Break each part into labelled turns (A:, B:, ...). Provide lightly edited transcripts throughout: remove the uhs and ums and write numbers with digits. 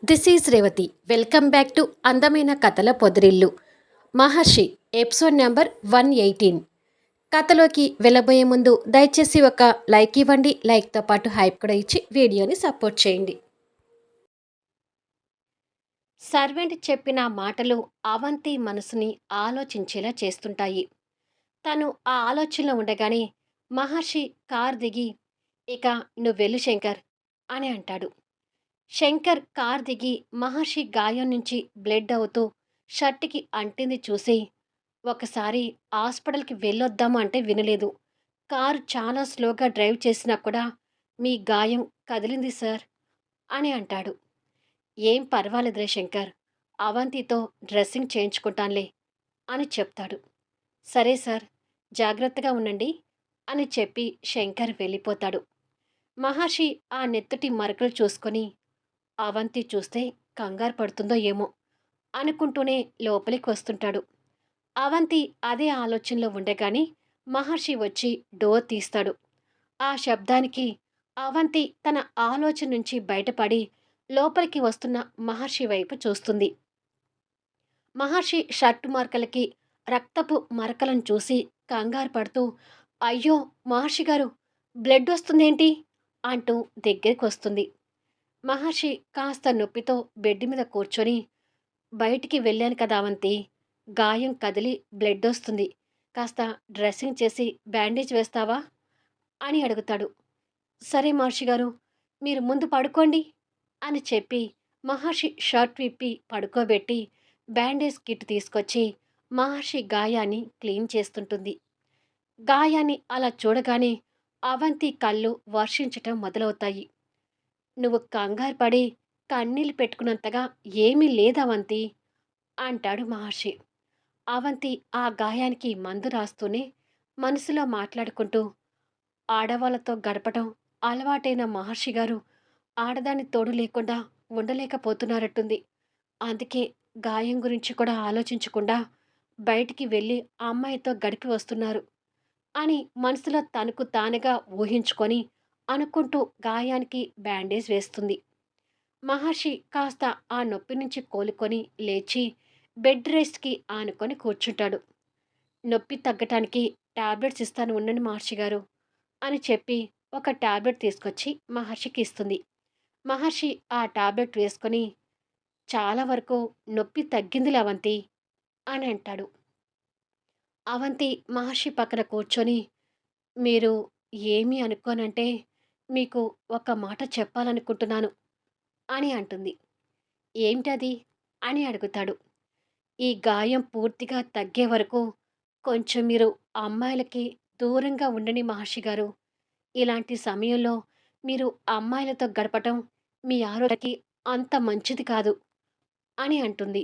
A: This is Revathi. Welcome back to అందమైన కథల పొదిరిల్లు. మహర్షి episode number 118. కథలోకి వెళ్ళబోయే ముందు దయచేసి ఒక లైక్ ఇవ్వండి. లైక్తో పాటు హైప్ కూడా ఇచ్చి వీడియోని సపోర్ట్ చేయండి. సర్వెంట్ చెప్పిన మాటలు అవంతి మనసుని ఆలోచించేలా చేస్తుంటాయి. తను ఆ ఆలోచనలో ఉండగానే మహర్షి కార్ దిగి, ఇక నువ్వెళ్ళు శంకర్ అని అంటాడు. శంకర్ కార్ దిగి మహర్షి గాయం నుంచి బ్లడ్ అవుతూ షర్ట్కి అంటింది చూసి, ఒకసారి హాస్పిటల్కి వెళ్ళొద్దాము అంటే వినలేదు. కారు చాలా స్లోగా డ్రైవ్ చేసినా కూడా మీ గాయం కదిలింది సార్ అని అంటాడు. ఏం పర్వాలేదులే శంకర్, అవంతితో డ్రెస్సింగ్ చేయించుకుంటానులే అని చెప్తాడు. సరే సార్, జాగ్రత్తగా ఉండండి అని చెప్పి శంకర్ వెళ్ళిపోతాడు. మహర్షి ఆ నెత్తటి మరకలు చూసుకొని, అవంతి చూస్తే కంగారు పడుతుందో ఏమో అనుకుంటూనే లోపలికి వస్తుంటాడు. అవంతి అదే ఆలోచనలో ఉండగానే మహర్షి వచ్చి డోర్ తీస్తాడు. ఆ శబ్దానికి అవంతి తన ఆలోచన నుంచి బయటపడి లోపలికి వస్తున్న మహర్షి వైపు చూస్తుంది. మహర్షి షర్టు మరకలకి రక్తపు మరకలను చూసి కంగారు పడుతూ, అయ్యో మహర్షి గారు, బ్లడ్ వస్తుందేంటి అంటూ దగ్గరికి వస్తుంది. మహర్షి కాస్త నొప్పితో బెడ్ మీద కూర్చొని, బయటికి వెళ్ళాను కదా అవంతి, గాయం కదిలి బ్లడ్ వస్తుంది, కాస్త డ్రెస్సింగ్ చేసి బ్యాండేజ్ వేస్తావా అని అడుగుతాడు. సరే మహర్షి గారు, మీరు ముందు పడుకోండి అని చెప్పి మహర్షి షర్ట్ విప్పి పడుకోబెట్టి బ్యాండేజ్ కిట్ తీసుకొచ్చి మహర్షి గాయాన్ని క్లీన్ చేస్తుంటుంది. గాయాన్ని అలా చూడగానే అవంతి కళ్ళు వర్షించటం మొదలవుతాయి. నువ్వు కంగారు పడి కన్నీళ్ళు పెట్టుకున్నంతగా ఏమీ లేదవంతి అంటాడు మహర్షి. అవంతి ఆ గాయానికి మందు రాస్తూనే మనసులో మాట్లాడుకుంటూ, ఆడవాళ్ళతో గడపటం అలవాటైన మహర్షి గారు ఆడదాని తోడు లేకుండా ఉండలేకపోతున్నారట్టుంది. అందుకే గాయం గురించి కూడా ఆలోచించకుండా బయటికి వెళ్ళి ఆ అమ్మాయితో గడిపి వస్తున్నారు అని మనసులో తనకు తానుగా ఊహించుకొని అనుకుంటూ గాయానికి బ్యాండేజ్ వేస్తుంది. మహర్షి కాస్త ఆ నొప్పి నుంచి కోలుకొని లేచి బెడ్ రెస్ట్కి ఆనుకొని కూర్చుంటాడు. నొప్పి తగ్గటానికి టాబ్లెట్స్ ఇస్తాను ఉండండి మహర్షి గారు అని చెప్పి ఒక టాబ్లెట్ తీసుకొచ్చి మహర్షికి ఇస్తుంది. మహర్షి ఆ టాబ్లెట్ వేసుకొని, చాలా వరకు నొప్పి తగ్గిందిలే అవంతి అని అంటాడు. అవంతి మహర్షి పక్కన కూర్చొని, మీరు ఏమీ అనుకోనంటే మీకు ఒక మాట చెప్పాలనుకుంటున్నాను అని అంటుంది. ఏమిటది అని అడుగుతాడు. ఈ గాయం పూర్తిగా తగ్గే వరకు కొంచెం మీరు ఆ అమ్మాయిలకి దూరంగా ఉండండి మహర్షి గారు. ఇలాంటి సమయంలో మీరు అమ్మాయిలతో గడపటం మీ ఆరోగ్యానికి అంత మంచిది కాదు అని అంటుంది.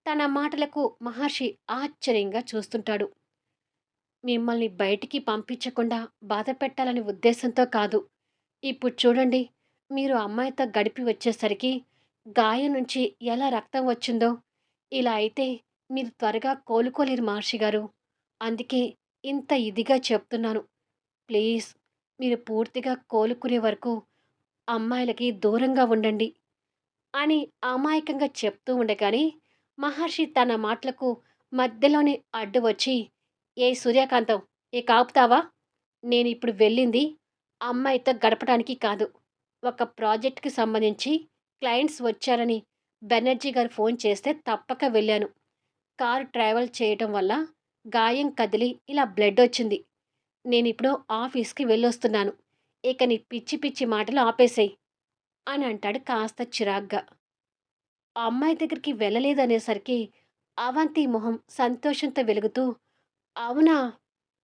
A: తన మాటలకు మహర్షి ఆశ్చర్యంగా చూస్తుంటాడు. మిమ్మల్ని బయటికి పంపించకుండా బాధ పెట్టాలని ఉద్దేశంతో కాదు. ఇప్పుడు చూడండి, మీరు అమ్మాయితో గడిపి వచ్చేసరికి గాయం నుంచి ఎలా రక్తం వచ్చిందో, ఇలా అయితే మీరు త్వరగా కోలుకోలేరు మహర్షి గారు. అందుకే ఇంత ఇదిగా చెప్తున్నాను. ప్లీజ్, మీరు పూర్తిగా కోలుకునే వరకు అమ్మాయిలకి దూరంగా ఉండండి అని అమాయకంగా చెప్తూ ఉండగానే మహర్షి తన మాటలకు మధ్యలోనే అడ్డు వచ్చి, ఏ సూర్యకాంతం, ఇక ఆపుతావా? నేనిప్పుడు వెళ్ళింది అమ్మాయితో గడపడానికి కాదు. ఒక ప్రాజెక్ట్‌కి సంబంధించి క్లయింట్స్ వచ్చారని బెనర్జీ గారు ఫోన్ చేస్తే తప్పక వెళ్ళాను. కారు ట్రావెల్ చేయటం వల్ల గాయం కదిలి ఇలా బ్లడొచ్చింది. నేనిప్పుడు ఆఫీస్‌కి వెళ్ళొస్తున్నాను. ఇక నీ పిచ్చి పిచ్చి మాటలు ఆపేసేయ్ అని అంటాడు కాస్త చిరాగ్గా. ఆ అమ్మాయి దగ్గరికి వెళ్ళలేదనేసరికి అవంతి మొహం సంతోషంతో వెలుగుతూ, అవునా!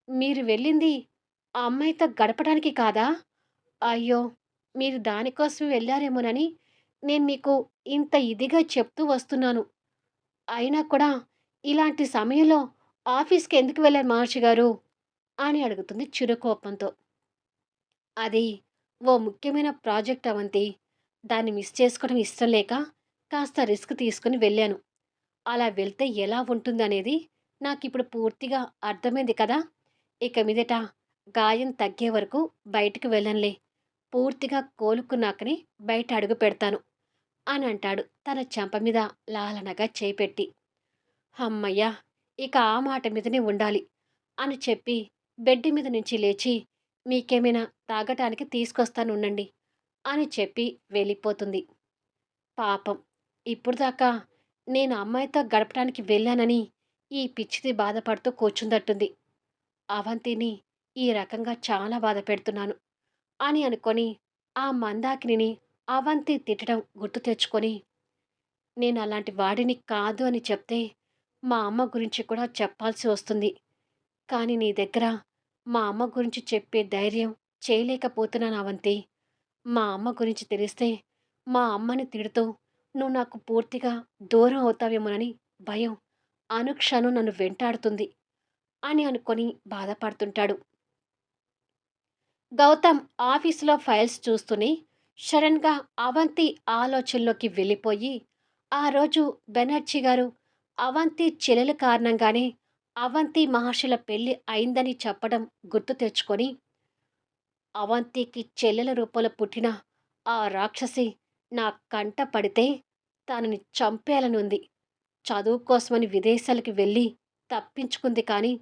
A: మీరు వెళ్ళింది ఆ అమ్మాయితో గడపడానికి కాదా? అయ్యో! మీరు దానికోసం వెళ్లారేమోనని నేను మీకు ఇంత ఇదిగా చెప్తూ వస్తున్నాను. అయినా కూడా ఇలాంటి సమయంలో ఆఫీస్‌కి ఎందుకు వెళ్లారు మహర్షి గారు? అని అడుగుతుంది చిరుకోపంతో. అది ఓ ముఖ్యమైన ప్రాజెక్ట్ అవంతి. దాన్ని మిస్ చేసుకోవడం ఇష్టం లేక కాస్త రిస్క్ తీసుకొని వెళ్ళాను. అలా వెళ్తే ఎలా ఉంటుందనేది నాకిప్పుడు పూర్తిగా అర్థమైంది కదా! ఇక మీదట గాయం తగ్గే వరకు బయటికి వెళ్ళనులే. పూర్తిగా కోలుకున్నాకనే బయట అడుగు పెడతాను అని అంటాడు తన చెంప మీద లాలనగా చేయి పెట్టి. హమ్మయ్య! ఇక ఆ మాట మీదనే ఉండాలి అని చెప్పి బెడ్ మీద నుంచి లేచి, మీకేమైనా తాగటానికి తీసుకొస్తానుండండి అని చెప్పి వెళ్ళిపోతుంది. పాపం! ఇప్పటిదాకా నేను అమ్మాయితో గడపడానికి వెళ్ళానని ఈ పిచ్చిది బాధపడుతూ కూర్చుందట్టుంది. అవంతిని ఈ రకంగా చాలా బాధపెడుతున్నాను అని అనుకొని ఆ మందాకినిని అవంతి తిట్టడం గుర్తు తెచ్చుకొని, నేను అలాంటి వాడిని కాదు అని చెప్తే మా అమ్మ గురించి కూడా చెప్పాల్సి వస్తుంది. కానీ నీ దగ్గర మా అమ్మ గురించి చెప్పే ధైర్యం చేయలేకపోతున్నాను అవంతి. మా అమ్మ గురించి తెలిస్తే మా అమ్మని తిడుతూ నువ్వు నాకు పూర్తిగా దూరం అవుతావేమోనని భయం అనుక్షణం నన్ను వెంటాడుతుంది అని అనుకొని బాధపడుతుంటాడు. గౌతమ్ ఆఫీసులో ఫైల్స్ చూస్తూనే సడన్గా అవంతి ఆలోచనలోకి వెళ్ళిపోయి, ఆ రోజు బెనర్జీ గారు అవంతి చెల్లెల కారణంగానే అవంతి మహర్షుల పెళ్లి అయిందని చెప్పడం గుర్తు తెచ్చుకొని, అవంతికి చెల్లెల రూపంలో పుట్టిన ఆ రాక్షసి నా కంట పడితే తనని చంపేయాలనుంది. చదువు కోసమని విదేశాలకు వెళ్ళి తప్పించుకుంది కానీ,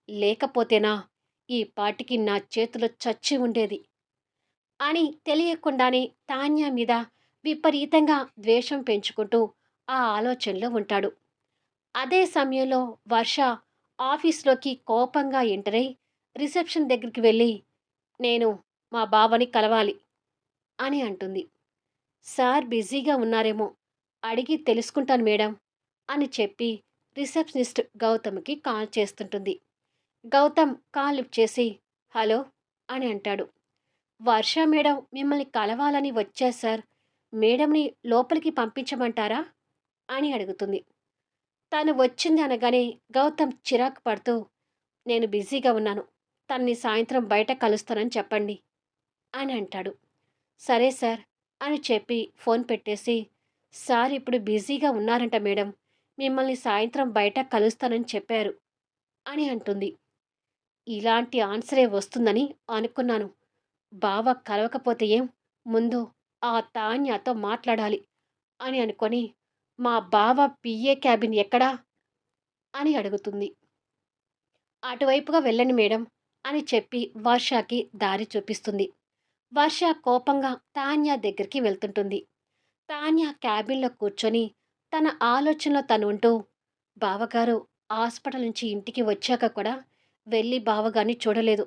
A: లేకపోతేనా ఈ పాటికి నా చేతిలో చచ్చి ఉండేది అని తెలియకుండానే తాన్యా మీద విపరీతంగా ద్వేషం పెంచుకుంటూ ఆ ఆలోచనలో ఉంటాడు. అదే సమయంలో వర్ష ఆఫీస్‌లోకి కోపంగా ఎంటరై రిసెప్షన్ దగ్గరికి వెళ్ళి, "నేను మా బావని కలవాలి" అని అంటుంది. "సార్ బిజీగా ఉన్నారేమో, అడిగి తెలుసుకుంటాను మేడం" అని చెప్పి రిసెప్షనిస్ట్ గౌతమ్‌కి కాల్ చేస్తుంటుంది. గౌతమ్ కాల్ లిఫ్ట్ చేసి, "హలో" అని అంటాడు. "వర్ష మేడం మిమ్మల్ని కలవాలని వచ్చా సార్. మేడంని లోపలికి పంపించమంటారా?" అని అడుగుతుంది. తను వచ్చింది అనగానే గౌతమ్ చిరాకు పడుతూ, "నేను బిజీగా ఉన్నాను. తనని సాయంత్రం బయట కలుస్తానని చెప్పండి" అని అంటాడు. "సరే సార్" అని చెప్పి ఫోన్ పెట్టేసి, "సార్ ఇప్పుడు బిజీగా ఉన్నారంట మేడం. మిమ్మల్ని సాయంత్రం బయట కలుస్తానని చెప్పారు" అని అంటుంది. ఇలాంటి ఆన్సరే వస్తుందని అనుకున్నాను. బావ కలవకపోతే ఏం? ముందు ఆ తాన్యతో మాట్లాడాలి అని అనుకొని, "మా బావ పిఏ క్యాబిన్ ఎక్కడా?" అని అడుగుతుంది. "అటువైపుగా వెళ్ళండి మేడం" అని చెప్పి వర్షకి దారి చూపిస్తుంది. వర్ష కోపంగా తాన్య దగ్గరికి వెళ్తుంటుంది. తాన్య క్యాబిన్‌లో కూర్చొని తన ఆలోచనలో తను ఉంటూ, "బావగారు హాస్పిటల్ నుంచి ఇంటికి వచ్చాక కూడా వెళ్ళి బావగారిని చూడలేదు.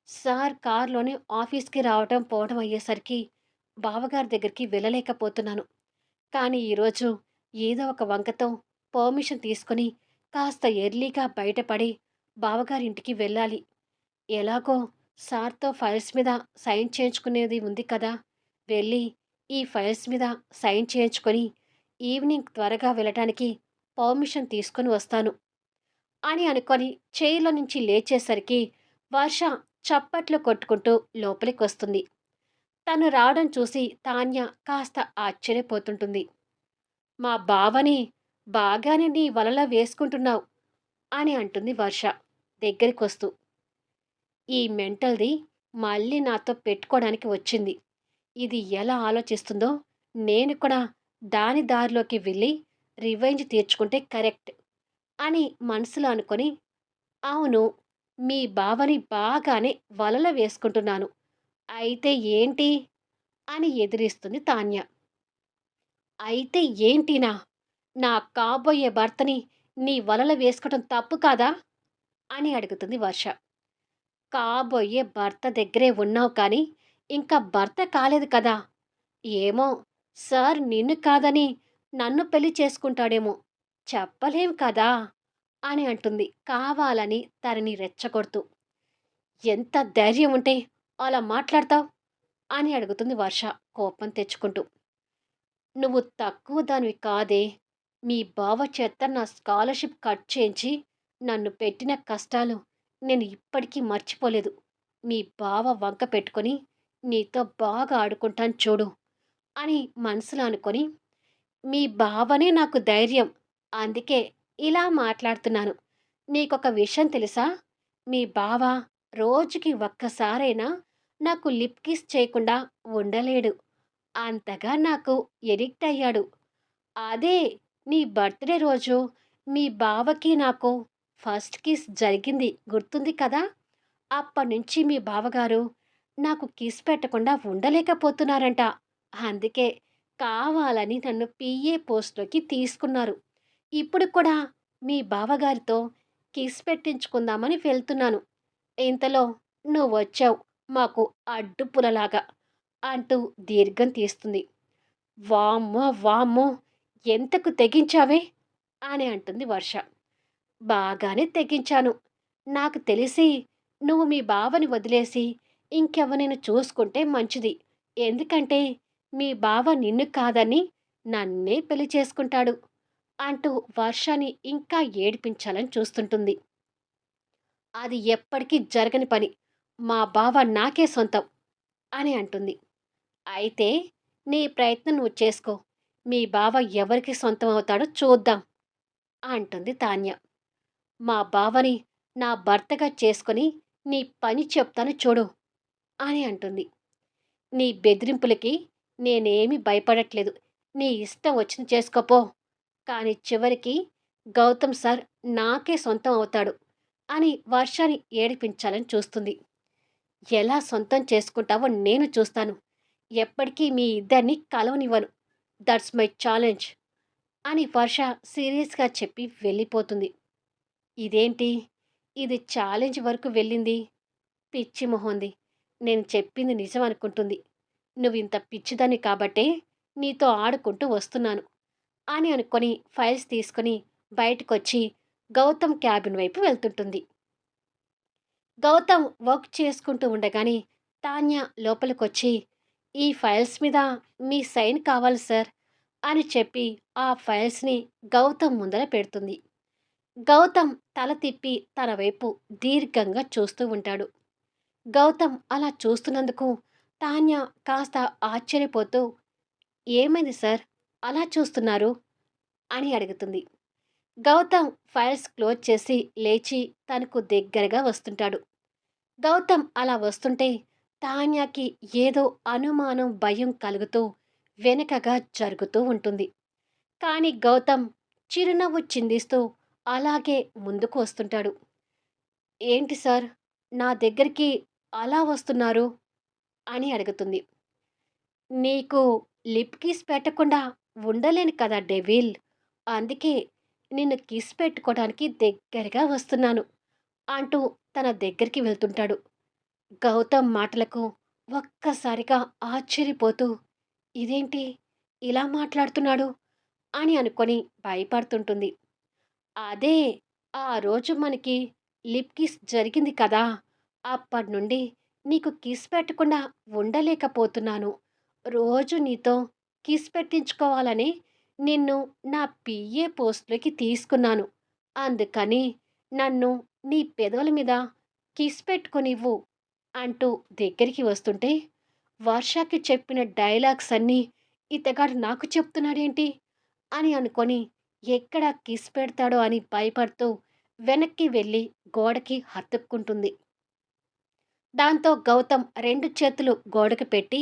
A: సార్ కార్‌లోనే ఆఫీస్‌కి రావటం, పోవడం అయ్యేసరికి బావగారి దగ్గరికి వెళ్ళలేకపోతున్నాను. కానీ ఈరోజు ఏదో ఒక వంకతో పర్మిషన్ తీసుకొని కాస్త ఎర్లీగా బయటపడి బావగారింటికి వెళ్ళాలి. ఎలాగో సార్‌తో ఫైల్స్ మీద సైన్ చేయించుకునేది ఉంది కదా! వెళ్ళి ఈ ఫైల్స్ మీద సైన్ చేయించుకొని ఈవినింగ్ త్వరగా వెళ్ళటానికి పర్మిషన్ తీసుకొని వస్తాను" అని అనుకొని చైర్‌లో నుంచి లేచేసరికి వర్ష చప్పట్లు కొట్టుకుంటూ లోపలికొస్తుంది. తను రావడం చూసి తాన్య కాస్త ఆశ్చర్యపోతుంటుంది. "మా బావని బాగానే నీ వలలో వేసుకుంటున్నావు" అని అంటుంది వర్ష దగ్గరికొస్తూ. "ఈ మెంటల్‌ది మళ్ళీ నాతో పెట్టుకోడానికి వచ్చింది. ఇది ఎలా ఆలోచిస్తుందో నేను కూడా దాని దారిలోకి వెళ్ళి రివెంజ్ తీర్చుకుంటే కరెక్ట్" అని మనసులో అనుకొని, "అవును, మీ బావని బాగానే వలలో వేసుకుంటున్నాను. అయితే ఏంటి?" అని ఎదిరిస్తుంది తాన్య. "అయితే ఏంటినా? నా కాబోయే భర్తని నీ వలలో వేసుకోవటం తప్పు కాదా?" అని అడుగుతుంది వర్ష. "కాబోయే భర్త దగ్గరే ఉన్నావు కానీ, ఇంకా భర్త కాలేదు కదా! ఏమో, సార్ నిన్ను కాదని నన్ను పెళ్లి చేసుకుంటాడేమో, చెప్పలేం కదా!" అని అంటుంది కావాలని తనని రెచ్చగొడుతూ. "ఎంత ధైర్యం ఉంటే అలా మాట్లాడతావు?" అని అడుగుతుంది వర్ష కోపం తెచ్చుకుంటూ. "నువ్వు తక్కువ దానివి కాదే. మీ బావ చేత నా స్కాలర్‌షిప్ కట్ చేయించి నన్ను పెట్టిన కష్టాలు నేను ఇప్పటికీ మర్చిపోలేదు. మీ బావ వంక పెట్టుకొని నీతో బాగా ఆడుకుంటాను చూడు" అని మనసులో అనుకొని, "మీ బావనే నాకు ధైర్యం. అందుకే ఇలా మాట్లాడుతున్నాను. నీకొక విషయం తెలుసా? మీ బావ రోజుకి ఒక్కసారైనా నాకు లిప్ కిస్ చేయకుండా ఉండలేడు" అంతగా నాకు ఎడిక్ట్ అయ్యాడు. అదే నీ బర్త్‌డే రోజు మీ బావకి నాకు ఫస్ట్ కిస్ జరిగింది గుర్తుంది కదా! అప్పటినుంచి మీ బావగారు నాకు కిస్ పెట్టకుండా ఉండలేకపోతున్నారంట. అందుకే కావాలని నన్ను పీఏ పోస్ట్‌లోకి తీసుకున్నారు. ఇప్పుడు కూడా మీ బావగారితో కిస్ పెట్టించుకుందామని వెళ్తున్నాను. ఇంతలో నువ్వొచ్చావు మాకు అడ్డుపుల్లలాగా అంటూ దీర్ఘం తీస్తుంది. వామ్మో! వామ్మో! ఎంతకు తెగించావే! అని అంటుంది వర్ష. బాగానే తెగించాను. నాకు తెలిసి నువ్వు మీ బావని వదిలేసి ఇంకెవరినైనా చూసుకుంటే మంచిది. ఎందుకంటే మీ బావ నిన్ను కాదని నన్నే పెళ్లి చేసుకుంటాడు అంటూ వర్షని ఇంకా ఏడిపించాలని చూస్తుంటుంది. అది ఎప్పటికీ జరగని పని. మా బావ నాకే సొంతం అని అంటుంది. అయితే నీ ప్రయత్నం నువ్వు చేసుకో. మీ బావ ఎవరికి సొంతం అవుతాడో చూద్దాం అంటుంది తాన్య. మా బావని నా భర్తగా చేసుకొని నీ పని చెప్తాను చూడు అని అంటుంది. నీ బెదిరింపులకి నేనేమి భయపడట్లేదు. నీ ఇష్టం వచ్చింది చేసుకోపో. కానీ చివరికి గౌతమ్ సార్ నాకే సొంతం అవుతాడు అని వర్షాన్ని ఏడిపించాలని చూస్తుంది. ఎలా సొంతం చేసుకుంటావో నేను చూస్తాను. ఎప్పటికీ మీ ఇద్దరిని కలవనివ్వను. దట్స్ మై ఛాలెంజ్ అని వర్ష సీరియస్‌గా చెప్పి వెళ్ళిపోతుంది. ఇదేంటి? ఇది ఛాలెంజ్ వరకు వెళ్ళింది. పిచ్చి మొహంది. నేను చెప్పింది నిజం అనుకుంటుంది. నువ్వింత పిచ్చిదాన్ని కాబట్టే నీతో ఆడుకుంటూ వస్తున్నాను అని అనుకొని ఫైల్స్ తీసుకొని బయటకొచ్చి గౌతమ్ క్యాబిన్ వైపు వెళ్తుంటుంది. గౌతమ్ వర్క్ చేసుకుంటూ ఉండగానే తాన్య లోపలికొచ్చి, "ఈ ఫైల్స్ మీద మీ సైన్ కావాలి సార్" అని చెప్పి ఆ ఫైల్స్‌ని గౌతమ్ ముందర పెడుతుంది. గౌతమ్ తల తిప్పి తన వైపు దీర్ఘంగా చూస్తూ ఉంటాడు. గౌతమ్ అలా చూస్తున్నందుకు తాన్య కాస్త ఆశ్చర్యపోతూ, "ఏమైంది సార్ అలా చూస్తున్నారు?" అని అడుగుతుంది. గౌతమ్ ఫైల్స్ క్లోజ్ చేసి లేచి తనకు దగ్గరగా వస్తుంటాడు. గౌతమ్ అలా వస్తుంటే తాన్యాకి ఏదో అనుమానం, భయం కలుగుతూ వెనకగా జరుగుతూ ఉంటుంది. కానీ గౌతమ్ చిరునవ్వు చిందిస్తూ అలాగే ముందుకు వస్తుంటాడు. "ఏంటి సార్ నా దగ్గరికి అలా వస్తున్నారు?" అని అడుగుతుంది. "నీకు లిప్ కిస్ పెట్టకుండా ఉండలేను కదా డెవిల్. అందుకే నిన్ను కిస్ పెట్టుకోవడానికి దగ్గరగా వస్తున్నాను" అంటూ తన దగ్గరికి వెళ్తుంటాడు. గౌతమ్ మాటలకు ఒక్కసారిగా ఆశ్చర్యపోతూ, ఇదేంటి ఇలా మాట్లాడుతున్నాడు అని అనుకొని భయపడుతుంటుంది. అదే ఆ రోజు మనకి లిప్ కిస్ జరిగింది కదా! అప్పటినుండి నీకు కిస్ పెట్టకుండా ఉండలేకపోతున్నాను. రోజు నీతో కిస్ పెట్టించుకోవాలని నిన్ను నా పిఏ పోస్ట్‌లోకి తీసుకున్నాను. అందుకని నన్ను నీ పెదవుల మీద కిస్ పెట్టుకోనివ్వు అంటూ దగ్గరికి వస్తుంటే, వర్షకి చెప్పిన డైలాగ్స్ అన్నీ ఇతగాడు నాకు చెప్తున్నాడేంటి అని అనుకొని ఎక్కడ కిస్ పెడతాడో అని భయపడుతూ వెనక్కి వెళ్ళి గోడకి హత్తుక్కుంటుంది. దాంతో గౌతమ్ 2 చేతులు గోడకు పెట్టి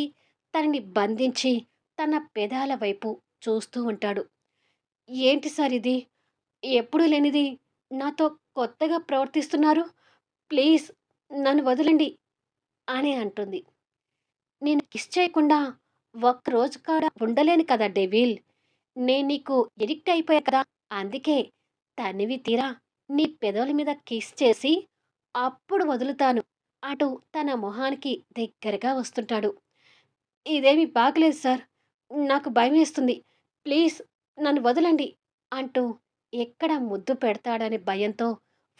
A: తనని బంధించి తన పెదాల వైపు చూస్తూ ఉంటాడు. ఏంటి సార్ ఇది? ఎప్పుడూ లేనిది నాతో కొత్తగా ప్రవర్తిస్తున్నారు. ప్లీజ్ నన్ను వదలండి అని అంటుంది. నేను కిస్ చేయకుండా ఒక్కరోజు కూడా ఉండలేను కదా డెవిల్. నేను నీకు ఎడిక్ట్ అయిపోయా కదా! అందుకే తనివి తీరా నీ పెదవుల మీద కిస్ చేసి అప్పుడు వదులుతాను. అటు తన మొహానికి దగ్గరగా వస్తుంటాడు. ఇదేమి బాగలేదు సార్. నాకు భయమేస్తుంది. ప్లీజ్ నన్ను వదలండి అంటూ ఎక్కడ ముద్దు పెడతాడనే భయంతో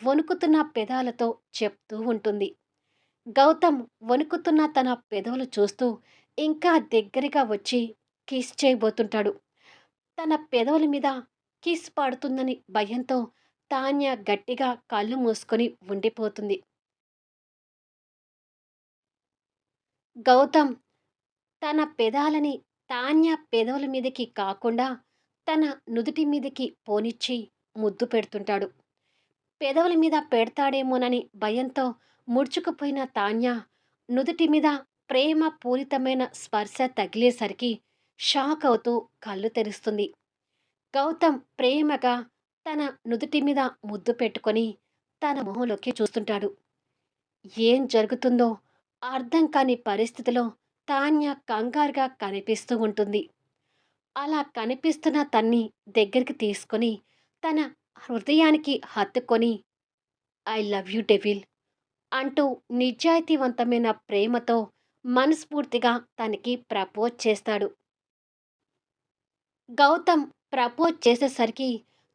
A: వణుకుతున్న పెదాలతో చెప్తూ ఉంటుంది. గౌతమ్ వణుకుతున్న తన పెదవులు చూస్తూ ఇంకా దగ్గరగా వచ్చి కిస్ చేయబోతుంటాడు. తన పెదవుల మీద కిస్ పడుతుందని భయంతో తాన్య గట్టిగా కళ్ళు మూసుకొని ఉండిపోతుంది. గౌతమ్ తన పెదాలని తాన్య పెదవుల మీదకి కాకుండా తన నుదుటి మీదకి పోనిచ్చి ముద్దు పెడుతుంటాడు. పెదవుల మీద పెడతాడేమోనని భయంతో ముడుచుకుపోయిన తాన్య నుదుటి మీద ప్రేమ పూరితమైన స్పర్శ తగిలేసరికి షాక్ అవుతూ కళ్ళు తెరుస్తుంది. గౌతమ్ ప్రేమగా తన నుదుటి మీద ముద్దు పెట్టుకొని తన మొహంలోకి చూస్తుంటాడు. ఏం జరుగుతుందో అర్థం కాని పరిస్థితిలో తాన్య కంగారుగా కనిపిస్తూ ఉంటుంది. అలా కనిపిస్తున్న తన్ని దగ్గరికి తీసుకొని తన హృదయానికి హత్తుకొని ఐ లవ్ యూ డెవిల్ అంటూ నిజాయితీవంతమైన ప్రేమతో మనస్ఫూర్తిగా తనకి ప్రపోజ్ చేస్తాడు. గౌతమ్ ప్రపోజ్ చేసేసరికి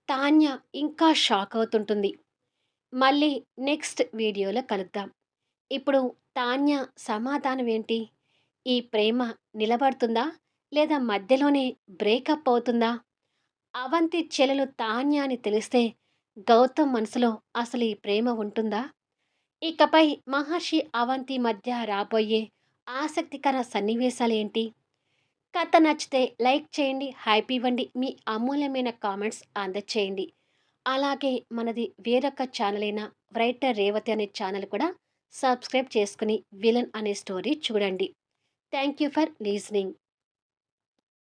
A: తాన్య ఇంకా షాక్ అవుతుంటుంది. మళ్ళీ నెక్స్ట్ వీడియోలో కలుద్దాం. ఇప్పుడు తాన్య సమాధానం ఏంటి? ఈ ప్రేమ నిలబడుతుందా? లేదా మధ్యలోనే బ్రేకప్ అవుతుందా? అవంతి చెల్లెలు తాన్య అని తెలిస్తే గౌతమ్ మనసులో అసలు ఈ ప్రేమ ఉంటుందా? ఇకపై మహర్షి, అవంతి మధ్య రాబోయే ఆసక్తికర సన్నివేశాలేంటి? కథ నచ్చితే లైక్ చేయండి, హైప్ ఇవ్వండి, మీ అమూల్యమైన కామెంట్స్ అందచేయండి. అలాగే మనది వేరొక ఛానల్ అయిన రైటర్ రేవతి అనే ఛానల్ కూడా సబ్స్క్రైబ్ చేసుకుని విలన్ అనే స్టోరీ చూడండి. Thank you for లీజనింగ్.